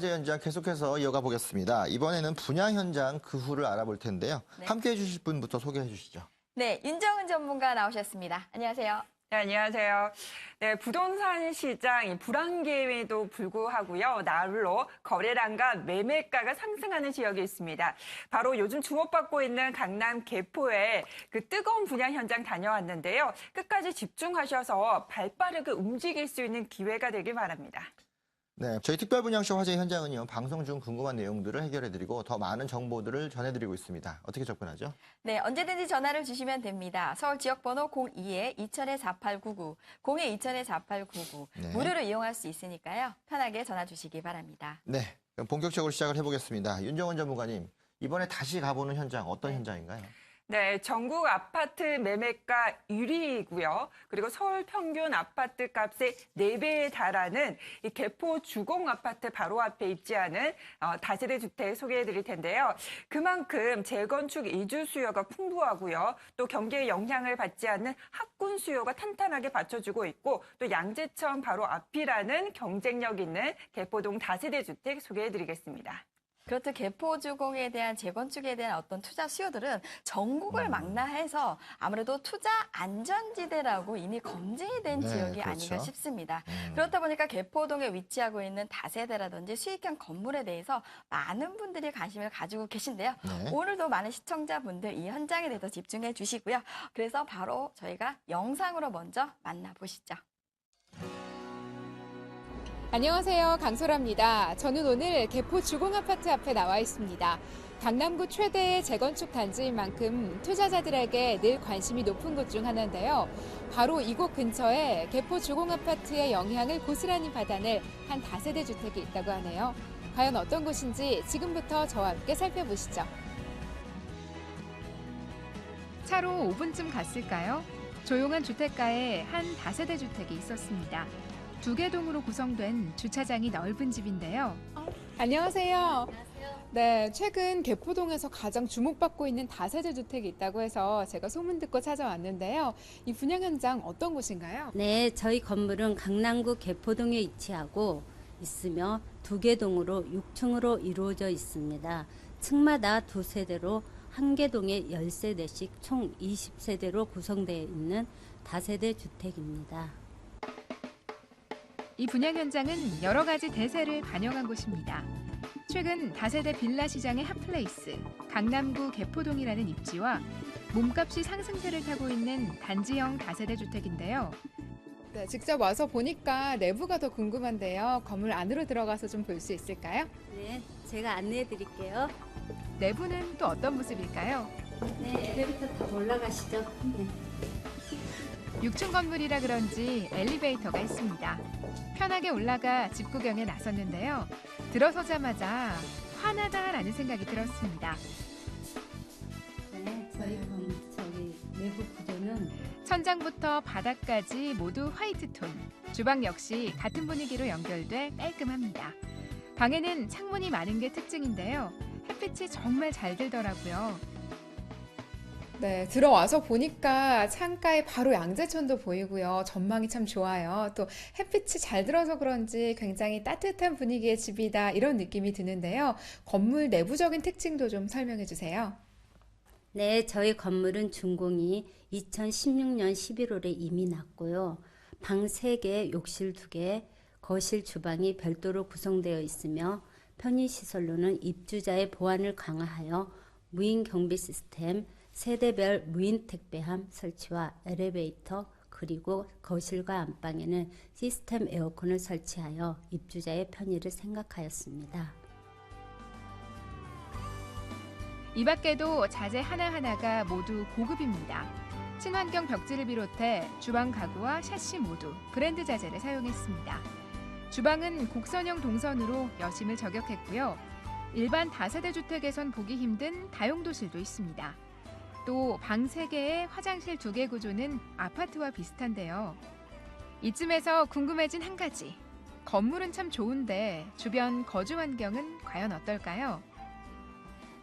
화재 현장 계속해서 이어가 보겠습니다. 이번에는 분양 현장 그 후를 알아볼 텐데요. 네. 함께해 주실 분부터 소개해 주시죠. 네, 윤정은 전문가 나오셨습니다. 안녕하세요. 네, 안녕하세요. 네, 부동산 시장이 불안감에도 불구하고요. 나홀로 거래량과 매매가가 상승하는 지역이 있습니다. 바로 요즘 주목받고 있는 강남 개포의 그 뜨거운 분양 현장 다녀왔는데요. 끝까지 집중하셔서 발빠르게 움직일 수 있는 기회가 되길 바랍니다. 네, 저희 특별분양쇼 화재 현장은요. 방송 중 궁금한 내용들을 해결해드리고 더 많은 정보들을 전해드리고 있습니다. 어떻게 접근하죠? 네, 언제든지 전화를 주시면 됩니다. 서울 지역번호 02-2000-4899, 02-2000-4899. 네. 무료로 이용할 수 있으니까요. 편하게 전화 주시기 바랍니다. 네, 그럼 본격적으로 시작을 해보겠습니다. 윤정원 전문가님, 이번에 다시 가보는 현장 어떤 현장인가요? 네, 전국 아파트 매매가 1위이고요. 그리고 서울 평균 아파트 값의 4배에 달하는 이 개포 주공 아파트 바로 앞에 입지하는 다세대 주택 소개해 드릴 텐데요. 그만큼 재건축 이주 수요가 풍부하고요. 또 경기에 영향을 받지 않는 학군 수요가 탄탄하게 받쳐주고 있고 또 양재천 바로 앞이라는 경쟁력 있는 개포동 다세대 주택 소개해 드리겠습니다. 그렇듯 개포주공에 대한 재건축에 대한 어떤 투자 수요들은 전국을 망라해서 아무래도 투자 안전지대라고 이미 검증이 된 네, 지역이 그렇죠. 아닌가 싶습니다. 그렇다 보니까 개포동에 위치하고 있는 다세대라든지 수익형 건물에 대해서 많은 분들이 관심을 가지고 계신데요. 네. 오늘도 많은 시청자분들 이 현장에 대해서 집중해 주시고요. 그래서 바로 저희가 영상으로 먼저 만나보시죠. 안녕하세요. 강소라입니다. 저는 오늘 개포 주공아파트 앞에 나와 있습니다. 강남구 최대의 재건축 단지인 만큼 투자자들에게 늘 관심이 높은 곳 중 하나인데요. 바로 이곳 근처에 개포 주공아파트의 영향을 고스란히 받아낼 한 다세대 주택이 있다고 하네요. 과연 어떤 곳인지 지금부터 저와 함께 살펴보시죠. 차로 5분쯤 갔을까요? 조용한 주택가에 한 다세대 주택이 있었습니다. 2개 동으로 구성된 주차장이 넓은 집인데요. 안녕하세요. 안녕하세요. 네, 최근 개포동에서 가장 주목받고 있는 다세대 주택이 있다고 해서 제가 소문 듣고 찾아왔는데요. 이 분양 현장 어떤 곳인가요? 네, 저희 건물은 강남구 개포동에 위치하고 있으며 2개 동으로 6층으로 이루어져 있습니다. 층마다 2세대로 한 개 동에 10세대씩 총 20세대로 구성되어 있는 다세대 주택입니다. 이 분양 현장은 여러 가지 대세를 반영한 곳입니다. 최근 다세대 빌라 시장의 핫플레이스, 강남구 개포동이라는 입지와 몸값이 상승세를 타고 있는 단지형 다세대 주택인데요. 네, 직접 와서 보니까 내부가 더 궁금한데요. 건물 안으로 들어가서 좀 볼 수 있을까요? 네, 제가 안내해 드릴게요. 내부는 또 어떤 모습일까요? 네, 엘리베이터 다 올라가시죠. 네. 6층 건물이라 그런지 엘리베이터가 있습니다. 편하게 올라가 집 구경에 나섰는데요. 들어서자마자 환하다라는 생각이 들었습니다. 네, 저희 내부 구조는 천장부터 바닥까지 모두 화이트 톤. 주방 역시 같은 분위기로 연결돼 깔끔합니다. 방에는 창문이 많은 게 특징인데요. 햇빛이 정말 잘 들더라고요. 네, 들어와서 보니까 창가에 바로 양재천도 보이고요. 전망이 참 좋아요. 또 햇빛이 잘 들어서 그런지 굉장히 따뜻한 분위기의 집이다 이런 느낌이 드는데요. 건물 내부적인 특징도 좀 설명해 주세요. 네, 저희 건물은 준공이 2016년 11월에 이미 났고요. 방 3개, 욕실 2개, 거실, 주방이 별도로 구성되어 있으며 편의시설로는 입주자의 보안을 강화하여 무인 경비 시스템, 세대별 무인 택배함 설치와 엘리베이터 그리고 거실과 안방에는 시스템 에어컨을 설치하여 입주자의 편의를 생각하였습니다. 이 밖에도 자재 하나하나가 모두 고급입니다. 친환경 벽지를 비롯해 주방 가구와 샤시 모두 브랜드 자재를 사용했습니다. 주방은 곡선형 동선으로 여심을 저격했고요. 일반 다세대 주택에선 보기 힘든 다용도실도 있습니다. 또 방 3개에 화장실 2개 구조는 아파트와 비슷한데요. 이쯤에서 궁금해진 한 가지. 건물은 참 좋은데 주변 거주 환경은 과연 어떨까요?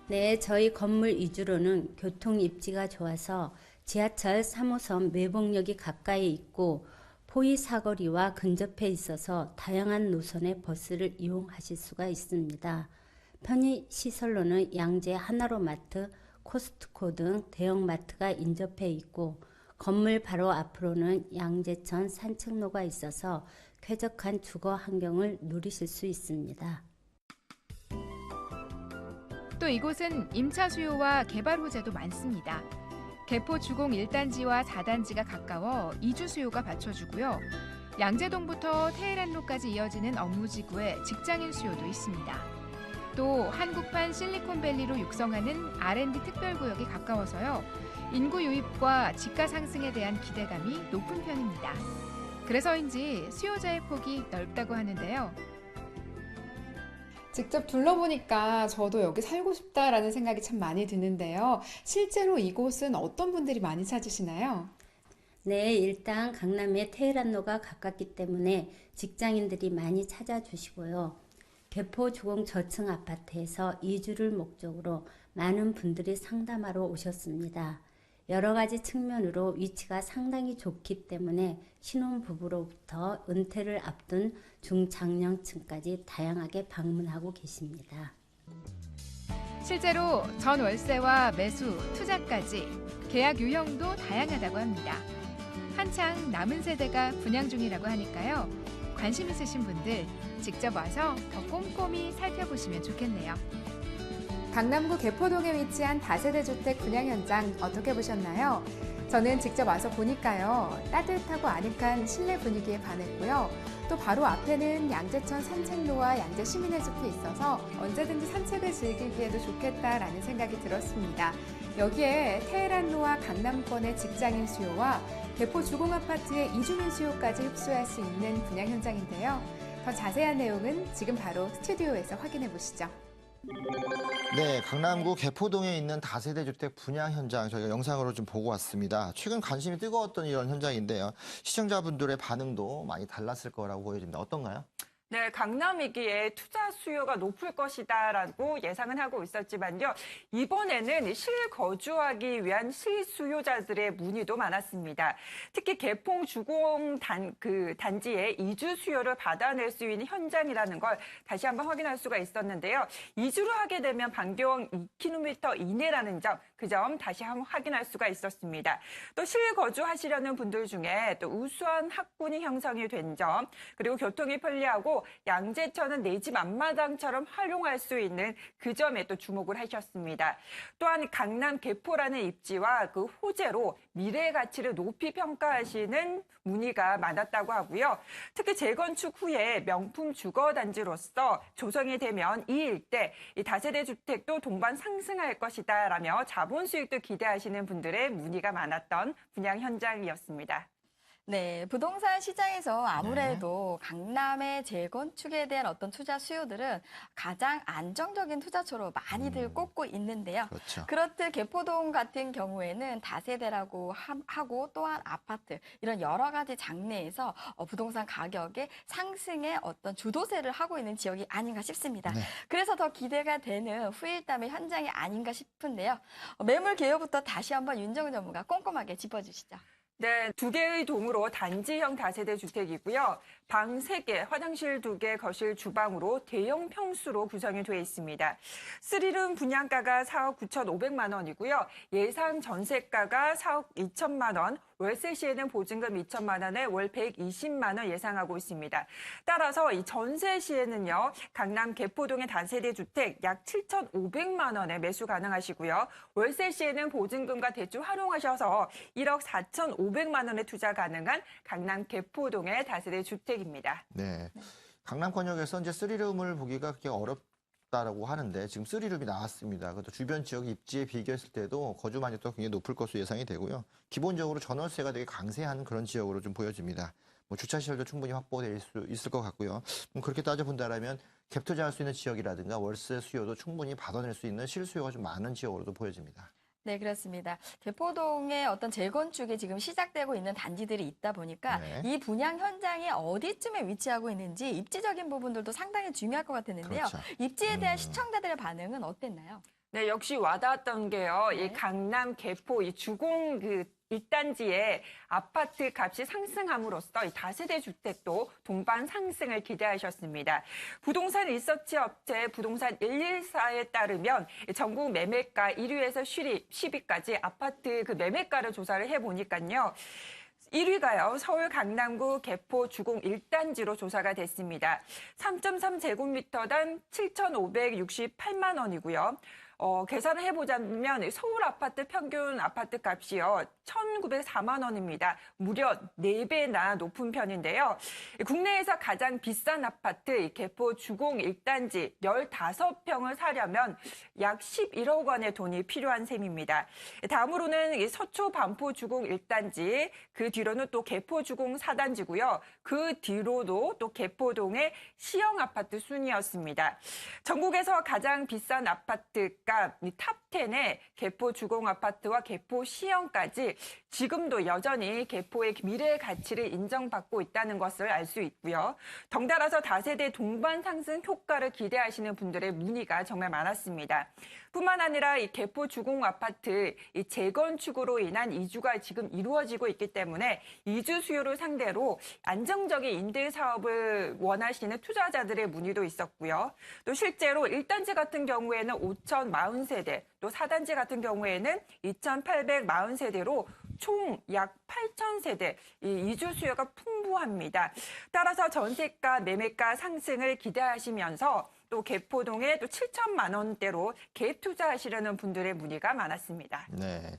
네, 저희 건물 위주로는 교통 입지가 좋아서 지하철 3호선 매봉역이 가까이 있고 포위 사거리와 근접해 있어서 다양한 노선의 버스를 이용하실 수가 있습니다. 편의 시설로는 양재 하나로마트, 코스트코 등 대형 마트가 인접해 있고 건물 바로 앞으로는 양재천 산책로가 있어서 쾌적한 주거 환경을 누리실 수 있습니다. 또 이곳은 임차 수요와 개발 호재도 많습니다. 개포 주공 1단지와 4단지가 가까워 이주 수요가 받쳐주고요. 양재동부터 테헤란로까지 이어지는 업무지구에 직장인 수요도 있습니다. 또 한국판 실리콘밸리로 육성하는 R&D 특별구역이 가까워서요. 인구 유입과 집가 상승에 대한 기대감이 높은 편입니다. 그래서인지 수요자의 폭이 넓다고 하는데요. 직접 둘러보니까 저도 여기 살고 싶다라는 생각이 참 많이 드는데요. 실제로 이곳은 어떤 분들이 많이 찾으시나요? 네, 일단 강남에 테헤란로가 가깝기 때문에 직장인들이 많이 찾아주시고요. 개포 주공 저층 아파트에서 이주를 목적으로 많은 분들이 상담하러 오셨습니다. 여러 가지 측면으로 위치가 상당히 좋기 때문에 신혼부부로부터 은퇴를 앞둔 중장년층까지 다양하게 방문하고 계십니다. 실제로 전 월세와 매수, 투자까지 계약 유형도 다양하다고 합니다. 한창 남은 세대가 분양 중이라고 하니까요. 관심 있으신 분들 직접 와서 더 꼼꼼히 살펴보시면 좋겠네요. 강남구 개포동에 위치한 다세대 주택 분양 현장 어떻게 보셨나요? 저는 직접 와서 보니까요. 따뜻하고 아늑한 실내 분위기에 반했고요. 또 바로 앞에는 양재천 산책로와 양재 시민의 숲이 있어서 언제든지 산책을 즐기기에도 좋겠다라는 생각이 들었습니다. 여기에 테헤란로와 강남권의 직장인 수요와 개포 주공아파트의 이주민 수요까지 흡수할 수 있는 분양 현장인데요. 더 자세한 내용은 지금 바로 스튜디오에서 확인해 보시죠. 네, 강남구 개포동에 있는 다세대 주택 분양 현장 저희가 영상으로 좀 보고 왔습니다. 최근 관심이 뜨거웠던 이런 현장인데요. 시청자분들의 반응도 많이 달랐을 거라고 보여집니다. 어떤가요? 네, 강남이기에 투자 수요가 높을 것이다라고 예상은 하고 있었지만요. 이번에는 실거주하기 위한 실수요자들의 문의도 많았습니다. 특히 개포 주공 단지에 이주 수요를 받아낼 수 있는 현장이라는 걸 다시 한번 확인할 수가 있었는데요. 이주를 하게 되면 반경 2km 이내라는 점, 그 점 다시 한번 확인할 수가 있었습니다. 또 실거주하시려는 분들 중에 또 우수한 학군이 형성이 된 점, 그리고 교통이 편리하고 양재천은 내 집 앞마당처럼 활용할 수 있는 그 점에 또 주목을 하셨습니다. 또한 강남 개포라는 입지와 그 호재로 미래 가치를 높이 평가하시는 문의가 많았다고 하고요. 특히 재건축 후에 명품 주거단지로서 조성이 되면 이 일대 이 다세대 주택도 동반 상승할 것이다라며 자본 수익도 기대하시는 분들의 문의가 많았던 분양 현장이었습니다. 네, 부동산 시장에서 아무래도 강남의 재건축에 대한 어떤 투자 수요들은 가장 안정적인 투자처로 많이들 꼽고 있는데요. 그렇죠. 그렇듯 개포동 같은 경우에는 다세대라고 하고 또한 아파트 이런 여러 가지 장르에서 부동산 가격의 상승의 어떤 주도세를 하고 있는 지역이 아닌가 싶습니다. 네. 그래서 더 기대가 되는 후일담의 현장이 아닌가 싶은데요. 매물 개요부터 다시 한번 윤정은 전문가 꼼꼼하게 짚어주시죠. 네, 2개의 동으로 단지형 다세대 주택이고요. 방 3개, 화장실 2개, 거실, 주방으로 대형 평수로 구성이 되어 있습니다. 3룸 분양가가 4억 9,500만 원이고요. 예상 전세가가 4억 2천만 원, 월세 시에는 보증금 2천만 원에 월 120만 원 예상하고 있습니다. 따라서 이 전세 시에는요, 강남 개포동의 다세대 주택 약 7,500만 원에 매수 가능하시고요. 월세 시에는 보증금과 대출 활용하셔서 1억 4,500만 원에 투자 가능한 강남 개포동의 다세대 주택입니다. 네. 강남권역에서 이제 3룸을 보기가 그렇게 어렵다라고 하는데 지금 3룸이 나왔습니다. 그것도 주변 지역 입지에 비교했을 때도 거주 만족도가 굉장히 높을 것으로 예상이 되고요. 기본적으로 전월세가 되게 강세한 그런 지역으로 좀 보여집니다. 뭐 주차 시설도 충분히 확보될 수 있을 것 같고요. 그렇게 따져본다면 갭 투자할 수 있는 지역이라든가 월세 수요도 충분히 받아낼 수 있는 실수요가 좀 많은 지역으로도 보여집니다. 네, 그렇습니다. 개포동의 어떤 재건축이 지금 시작되고 있는 단지들이 있다 보니까 네. 이 분양 현장이 어디쯤에 위치하고 있는지 입지적인 부분들도 상당히 중요할 것 같았는데요. 그렇죠. 입지에 대한 시청자들의 반응은 어땠나요? 네, 역시 와닿았던 게요. 네. 이 강남 개포 이 주공 1단지의 아파트 값이 상승함으로써 이 다세대 주택도 동반 상승을 기대하셨습니다. 부동산 리서치 업체 부동산 114에 따르면 전국 매매가 1위에서 10위까지 아파트 그 매매가를 조사를 해보니까요. 1위가요. 서울 강남구 개포 주공 1단지로 조사가 됐습니다. 3.3제곱미터당 7,568만 원이고요. 계산을 해보자면 서울 아파트 평균 아파트 값이요. 1,904만 원입니다. 무려 4배나 높은 편인데요. 국내에서 가장 비싼 아파트 개포 주공 1단지 15평을 사려면 약 11억 원의 돈이 필요한 셈입니다. 다음으로는 서초 반포 주공 1단지, 그 뒤로는 또 개포 주공 4단지고요. 그 뒤로도 또 개포동의 시형 아파트 순이었습니다. 전국에서 가장 비싼 아파트가 탑10에 개포 주공 아파트와 개포 시형까지 지금도 여전히 개포의 미래 가치를 인정받고 있다는 것을 알 수 있고요. 덩달아서 다세대 동반 상승 효과를 기대하시는 분들의 문의가 정말 많았습니다. 뿐만 아니라 이 개포 주공 아파트 이 재건축으로 인한 이주가 지금 이루어지고 있기 때문에 이주 수요를 상대로 안정적인 임대 사업을 원하시는 투자자들의 문의도 있었고요. 또 실제로 1단지 같은 경우에는 5,040세대, 또 4단지 같은 경우에는 2,840세대로 총 약 8,000세대 이 이주 수요가 풍부합니다. 따라서 전세가, 매매가 상승을 기대하시면서 또 개포동에 또 7천만 원대로 갭 투자하시려는 분들의 문의가 많았습니다. 네.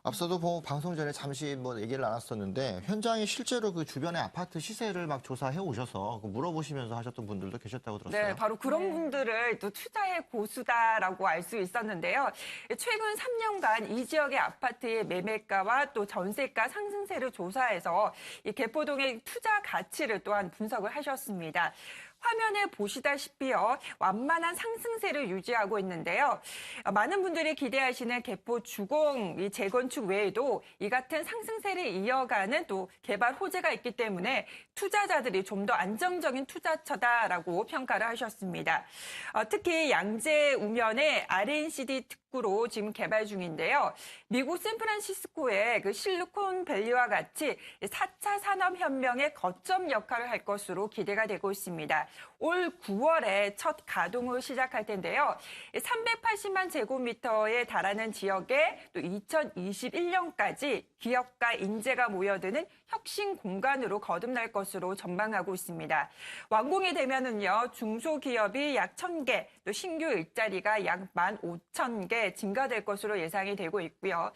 앞서도 방송 전에 잠시 얘기를 나눴었는데 현장에 실제로 그 주변의 아파트 시세를 막 조사해 오셔서 물어보시면서 하셨던 분들도 계셨다고 들었어요. 네, 바로 그런 분들을 또 투자의 고수다라고 알 수 있었는데요. 최근 3년간 이 지역의 아파트의 매매가와 또 전세가 상승세를 조사해서 이 개포동의 투자 가치를 또한 분석을 하셨습니다. 화면에 보시다시피요. 완만한 상승세를 유지하고 있는데요. 많은 분들이 기대하시는 개포 주공 이 재건축 외에도 이 같은 상승세를 이어가는 또 개발 호재가 있기 때문에 투자자들이 좀 더 안정적인 투자처다라고 평가를 하셨습니다. 특히 양재 우면의 R&CD 특구로 지금 개발 중인데요. 미국 샌프란시스코의 그 실리콘밸리와 같이 4차 산업혁명의 거점 역할을 할 것으로 기대가 되고 있습니다. 올 9월에 첫 가동을 시작할 텐데요. 380만 제곱미터에 달하는 지역에 또 2021년까지 기업과 인재가 모여드는 혁신 공간으로 거듭날 것으로 전망하고 있습니다. 완공이 되면은요, 중소기업이 약 1,000개, 또 신규 일자리가 약 15,000개 증가될 것으로 예상이 되고 있고요.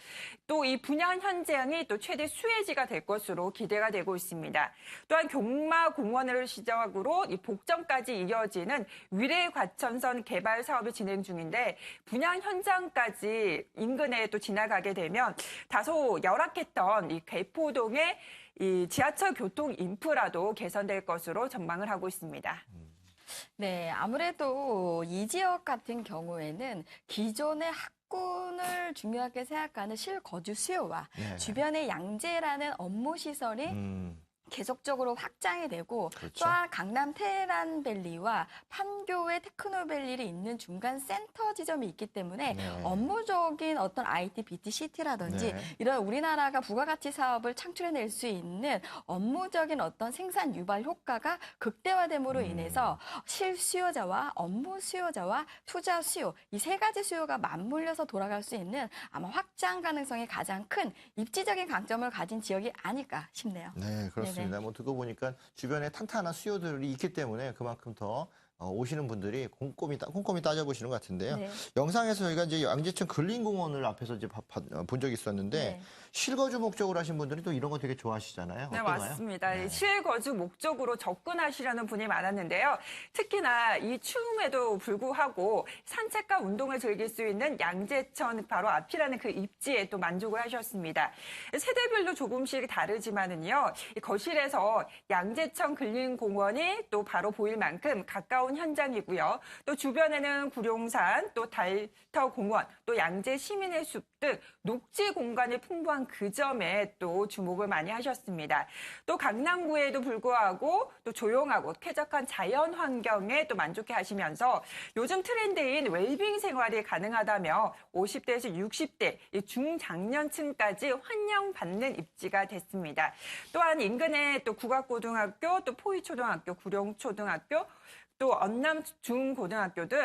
또 이 분양 현장이 또 최대 수혜지가 될 것으로 기대가 되고 있습니다. 또한 경마공원을 시작으로 이 복정까지 이어지는 위례과천선 개발 사업이 진행 중인데 분양 현장까지 인근에 또 지나가게 되면 다소 열악했던 이 개포동의 이 지하철 교통 인프라도 개선될 것으로 전망을 하고 있습니다. 네, 아무래도 이 지역 같은 경우에는 기존의 학군을 중요하게 생각하는 실거주 수요와 네. 주변의 양재라는 업무 시설이 계속적으로 확장이 되고 그렇죠. 또한 강남 테란밸리와 판교의 테크노밸리를 잇는 중간 센터 지점이 있기 때문에 네. 업무적인 어떤 IT, BT, CT라든지 네. 이런 우리나라가 부가가치 사업을 창출해낼 수 있는 업무적인 어떤 생산 유발 효과가 극대화됨으로 인해서 실수요자와 업무 수요자와 투자 수요 이 세 가지 수요가 맞물려서 돌아갈 수 있는 아마 확장 가능성이 가장 큰 입지적인 강점을 가진 지역이 아닐까 싶네요. 네, 그렇습니다. 듣고 보니까 주변에 탄탄한 수요들이 있기 때문에 그만큼 더 오시는 분들이 꼼꼼히 따져보시는 것 같은데요. 네. 영상에서 저희가 이제 양재천 근린공원을 앞에서 이제 본 적이 있었는데 네. 실거주 목적으로 하신 분들이 또 이런 거 되게 좋아하시잖아요. 네, 어떤가요? 맞습니다. 네. 실거주 목적으로 접근하시려는 분이 많았는데요. 특히나 이 추움에도 불구하고 산책과 운동을 즐길 수 있는 양재천 바로 앞이라는 그 입지에 또 만족을 하셨습니다. 세대별로 조금씩 다르지만은요. 이 거실에서 양재천 근린공원이 또 바로 보일 만큼 가까운 나온 현장이고요. 또 주변에는 구룡산, 또 달터공원, 또 양재 시민의 숲 등 녹지 공간이 풍부한 그 점에 또 주목을 많이 하셨습니다. 또 강남구에도 불구하고 또 조용하고 쾌적한 자연 환경에 또 만족해 하시면서 요즘 트렌드인 웰빙 생활이 가능하다며 50대에서 60대 중장년층까지 환영받는 입지가 됐습니다. 또한 인근에 또 국악고등학교, 또 포위초등학교, 구룡초등학교, 또 언남 중고등학교 등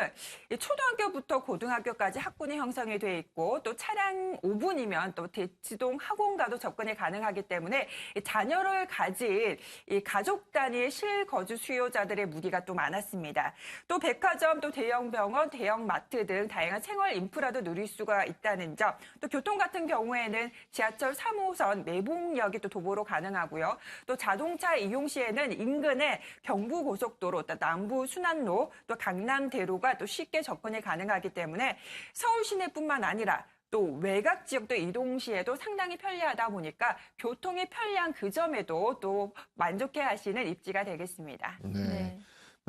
초등학교부터 고등학교까지 학군이 형성이 돼 있고 또 차량 5분이면 또 대치동 학원가도 접근이 가능하기 때문에 자녀를 가진 이 가족 단위의 실거주 수요자들의 무리가 또 많았습니다. 또 백화점, 또 대형 병원, 대형 마트 등 다양한 생활 인프라도 누릴 수가 있다는 점, 또 교통 같은 경우에는 지하철 3호선 매봉역이 또 도보로 가능하고요. 또 자동차 이용 시에는 인근의 경부고속도로, 또 남부 순환로, 또 강남대로가 또 쉽게 접근이 가능하기 때문에 서울 시내뿐만 아니라 또 외곽 지역도 이동 시에도 상당히 편리하다 보니까 교통이 편리한 그 점에도 또 만족해 하시는 입지가 되겠습니다. 네.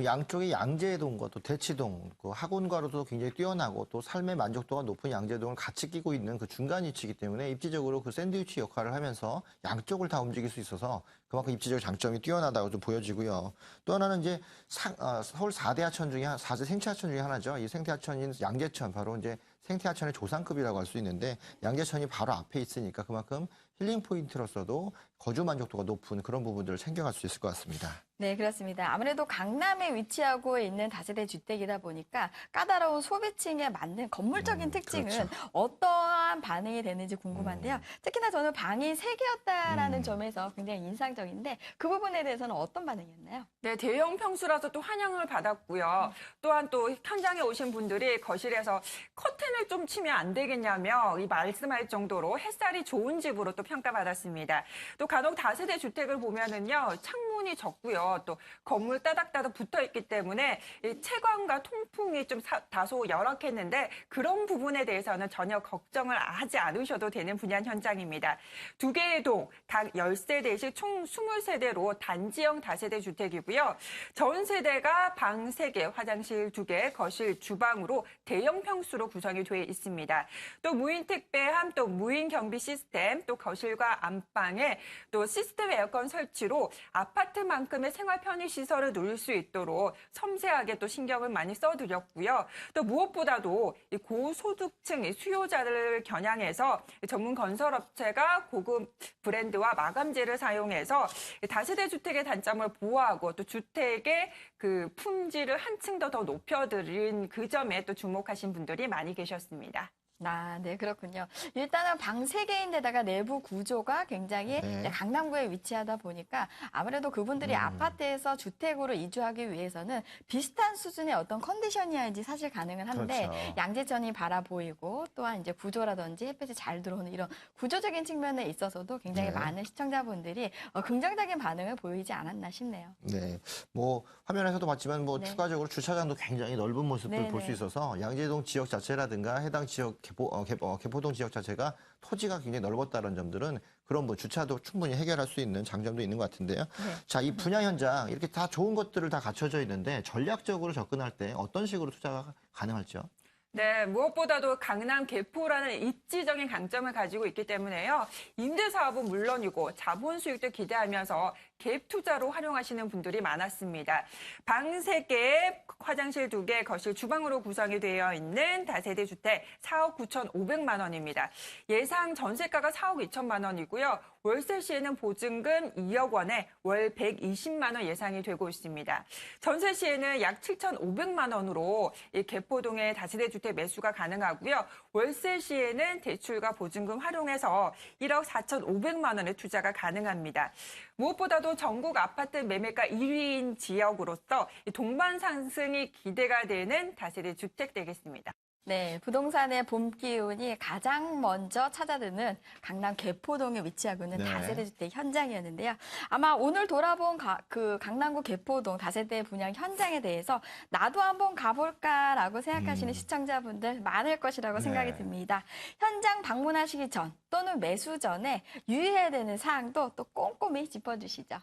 양쪽에 양재동과 또 대치동, 그 학원가로도 굉장히 뛰어나고 또 삶의 만족도가 높은 양재동을 같이 끼고 있는 그 중간 위치이기 때문에 입지적으로 그 샌드위치 역할을 하면서 양쪽을 다 움직일 수 있어서 그만큼 입지적 장점이 뛰어나다고 좀 보여지고요. 또 하나는 이제 서울 4대 하천 중에 4대 생태하천 중에 하나죠. 이 생태하천인 양재천, 바로 이제 생태하천의 조상급이라고 할 수 있는데 양재천이 바로 앞에 있으니까 그만큼 힐링 포인트로서도 거주 만족도가 높은 그런 부분들을 챙겨갈 수 있을 것 같습니다. 네, 그렇습니다. 아무래도 강남에 위치하고 있는 다세대 주택이다 보니까 까다로운 소비층에 맞는 건물적인 특징은 그렇죠. 어떠한 반응이 되는지 궁금한데요. 특히나 저는 방이 3개였다라는 점에서 굉장히 인상적인데 그 부분에 대해서는 어떤 반응이었나요? 네, 대형 평수라서 또 환영을 받았고요. 또한 또 현장에 오신 분들이 거실에서 커튼을 좀 치면 안 되겠냐며 이 말씀할 정도로 햇살이 좋은 집으로 또 평가받았습니다. 또 간혹 다세대 주택을 보면은요, 창문이 적고요. 또 건물 따닥따닥 붙어 있기 때문에 이 채광과 통풍이 좀 다소 열악했는데 그런 부분에 대해서는 전혀 걱정을 하지 않으셔도 되는 분양 현장입니다. 2개의 동, 각 10세대씩 총 20세대로 단지형 다세대 주택이고요. 전 세대가 방 3개, 화장실 2개, 거실, 주방으로 대형 평수로 구성이 되어 있습니다. 또 무인 택배함, 또 무인 경비 시스템, 또 거실과 안방에 또 시스템 에어컨 설치로 아파트만큼의 생활 편의 시설을 누릴 수 있도록 섬세하게 또 신경을 많이 써드렸고요. 또 무엇보다도 이 고소득층 수요자를 겨냥해서 전문 건설업체가 고급 브랜드와 마감재를 사용해서 다세대 주택의 단점을 보호하고 또 주택의 그 품질을 한층 더 높여드린 그 점에 또 주목하신 분들이 많이 계셨습니다. 아, 네, 그렇군요. 일단은 방 3개인데다가 내부 구조가 굉장히 네. 이제 강남구에 위치하다 보니까 아무래도 그분들이 아파트에서 주택으로 이주하기 위해서는 비슷한 수준의 어떤 컨디션이어야지 사실 가능은 한데 그렇죠. 양재천이 바라 보이고 또한 이제 구조라든지 햇빛이 잘 들어오는 이런 구조적인 측면에 있어서도 굉장히 네. 많은 시청자분들이 긍정적인 반응을 보이지 않았나 싶네요. 네, 뭐 화면에서도 봤지만 뭐 네. 추가적으로 주차장도 굉장히 넓은 모습을 네네. 볼 수 있어서 양재동 지역 자체라든가 해당 지역 개포동 지역 자체가 토지가 굉장히 넓었다는 점들은 그런 뭐 주차도 충분히 해결할 수 있는 장점도 있는 것 같은데요. 네. 자, 이 분양 현장 이렇게 다 좋은 것들을 다 갖춰져 있는데 전략적으로 접근할 때 어떤 식으로 투자가 가능할지요? 네, 무엇보다도 강남 개포라는 입지적인 강점을 가지고 있기 때문에요. 임대사업은 물론이고 자본 수익도 기대하면서 갭 투자로 활용하시는 분들이 많았습니다. 방 3개, 화장실 2개, 거실, 주방으로 구성이 되어 있는 다세대 주택 4억 9,500만 원입니다. 예상 전세가가 4억 2천만 원이고요. 월세 시에는 보증금 2억 원에 월 120만 원 예상이 되고 있습니다. 전세 시에는 약 7,500만 원으로 이 개포동의 다세대 주택 매수가 가능하고요. 월세 시에는 대출과 보증금 활용해서 1억 4,500만 원의 투자가 가능합니다. 무엇보다도 전국 아파트 매매가 1위인 지역으로서 동반 상승이 기대가 되는 다세대 주택 되겠습니다. 네, 부동산의 봄 기운이 가장 먼저 찾아드는 강남 개포동에 위치하고 있는 네. 다세대 주택 현장이었는데요. 아마 오늘 돌아본 그 강남구 개포동 다세대 분양 현장에 대해서 나도 한번 가볼까라고 생각하시는 시청자분들 많을 것이라고 생각이 네. 듭니다. 현장 방문하시기 전 또는 매수 전에 유의해야 되는 사항도 또 꼼꼼히 짚어주시죠.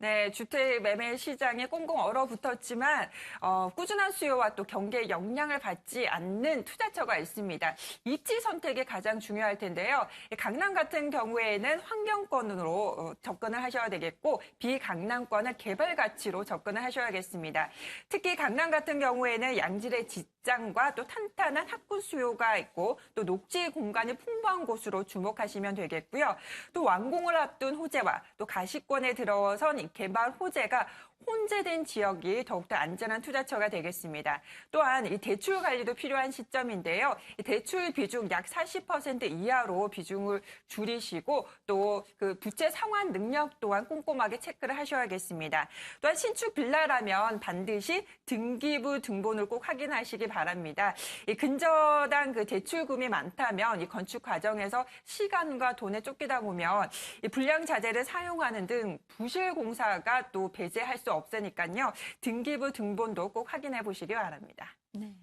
네, 주택 매매 시장에 꽁꽁 얼어붙었지만 꾸준한 수요와 또 경기의 영향을 받지 않는 투자처가 있습니다. 입지 선택이 가장 중요할 텐데요. 강남 같은 경우에는 환경권으로 접근을 하셔야 되겠고 비강남권은 개발 가치로 접근을 하셔야겠습니다. 특히 강남 같은 경우에는 양질의 직장과 또 탄탄한 학군 수요가 있고 또 녹지 공간이 풍부한 곳으로 주목하시면 되겠고요. 또 완공을 앞둔 호재와 또 가시권에 들어선 이 개발 호재가 혼재된 지역이 더욱더 안전한 투자처가 되겠습니다. 또한 이 대출 관리도 필요한 시점인데요. 이 대출 비중 약 40% 이하로 비중을 줄이시고 또 그 부채 상환 능력 또한 꼼꼼하게 체크를 하셔야겠습니다. 또한 신축 빌라라면 반드시 등기부 등본을 꼭 확인하시기 바랍니다. 이 근저당 그 대출금이 많다면 이 건축 과정에서 시간과 돈에 쫓기다 보면 이 불량 자재를 사용하는 등 부실 공사가 또 배제할 수 없으니까요. 등기부 등본도 꼭 확인해 보시기 바랍니다.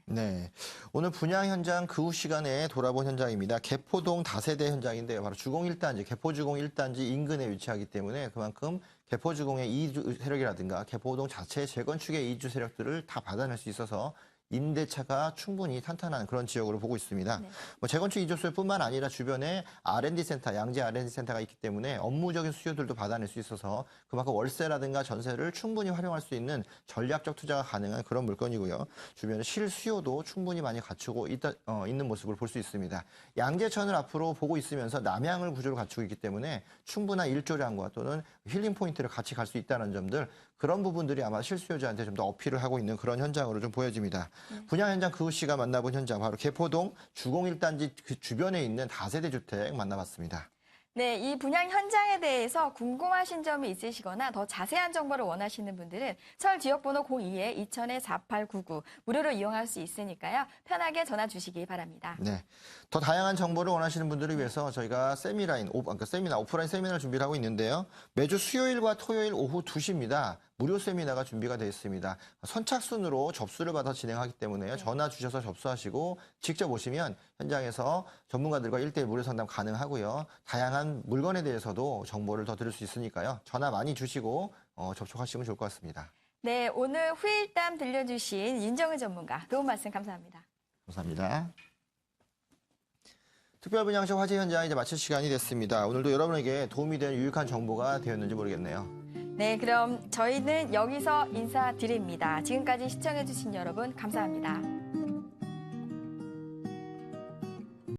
네. 오늘 분양 현장 그 후 시간에 돌아본 현장입니다. 개포동 다세대 현장인데요. 바로 주공 1단지, 개포주공 1단지 인근에 위치하기 때문에 그만큼 개포주공의 이주 세력이라든가 개포동 자체의 재건축의 이주 세력들을 다 받아낼 수 있어서 임대차가 충분히 탄탄한 그런 지역으로 보고 있습니다. 네. 뭐 재건축 이주소뿐만 아니라 주변에 R&D 센터, 양재 R&D 센터가 있기 때문에 업무적인 수요들도 받아낼 수 있어서 그만큼 월세라든가 전세를 충분히 활용할 수 있는 전략적 투자가 가능한 그런 물건이고요. 주변에 실수요도 충분히 많이 갖추고 있는 모습을 볼 수 있습니다. 양재천을 앞으로 보고 있으면서 남양을 구조로 갖추고 있기 때문에 충분한 일조량과 또는 힐링 포인트를 같이 갈 수 있다는 점들 그런 부분들이 아마 실수요자한테 좀 더 어필을 하고 있는 그런 현장으로 좀 보여집니다. 분양 현장 그 후 씨가 만나본 현장 바로 개포동 주공 1단지 그 주변에 있는 다세대 주택 만나봤습니다. 네, 이 분양 현장에 대해서 궁금하신 점이 있으시거나 더 자세한 정보를 원하시는 분들은 서울 지역번호 02-2000-4899 무료로 이용할 수 있으니까요. 편하게 전화 주시기 바랍니다. 네. 더 다양한 정보를 원하시는 분들을 위해서 저희가 오프라인 세미나를 준비를 하고 있는데요. 매주 수요일과 토요일 오후 2시입니다. 무료 세미나가 준비가 되어 있습니다. 선착순으로 접수를 받아 진행하기 때문에요. 전화 주셔서 접수하시고 직접 오시면 현장에서 전문가들과 1대1 무료 상담 가능하고요. 다양한 물건에 대해서도 정보를 더 들을 수 있으니까요. 전화 많이 주시고 접촉하시면 좋을 것 같습니다. 네, 오늘 후일담 들려주신 윤정은 전문가 도움 말씀 감사합니다. 감사합니다. 특별분양쇼 화제 현장 이제 마칠 시간이 됐습니다. 오늘도 여러분에게 도움이 되는 유익한 정보가 되었는지 모르겠네요. 네, 그럼 저희는 여기서 인사드립니다. 지금까지 시청해주신 여러분 감사합니다.